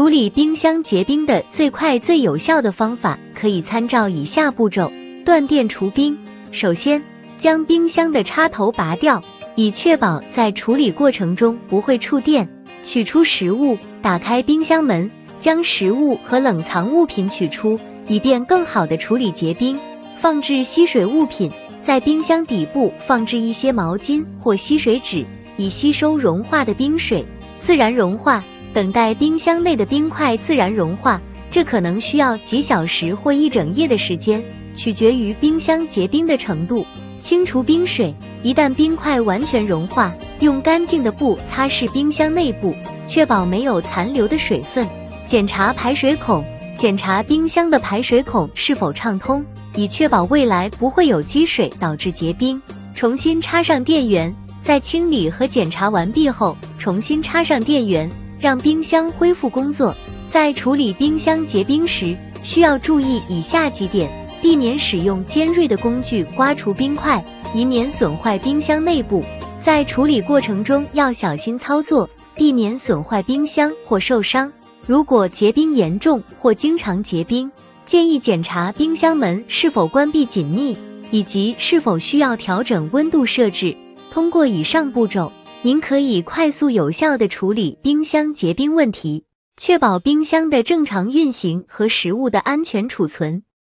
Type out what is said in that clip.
处理冰箱结冰的最快最有效的方法，可以参照以下步骤：断电除冰。首先，将冰箱的插头拔掉，以确保在处理过程中不会触电。取出食物，打开冰箱门，将食物和冷藏物品取出，以便更好地处理结冰。放置吸水物品，在冰箱底部放置一些毛巾或吸水纸，以吸收融化的冰水。自然融化，等待冰箱内的冰块自然融化，这可能需要几小时或一整夜的时间，取决于冰箱结冰的程度。清除冰水，一旦冰块完全融化，用干净的布擦拭冰箱内部，确保没有残留的水分。检查排水孔，检查冰箱的排水孔是否畅通，以确保未来不会有积水导致结冰。重新插上电源，在清理和检查完毕后，重新插上电源，让冰箱恢复工作。在处理冰箱结冰时，需要注意以下几点：避免使用尖锐的工具刮除冰块，以免损坏冰箱内部。在处理过程中要小心操作，避免损坏冰箱或受伤。如果结冰严重或经常结冰，建议检查冰箱门是否关闭紧密，以及是否需要调整温度设置。通过以上步骤，您可以快速有效地处理冰箱结冰问题，确保冰箱的正常运行和食物的安全储存。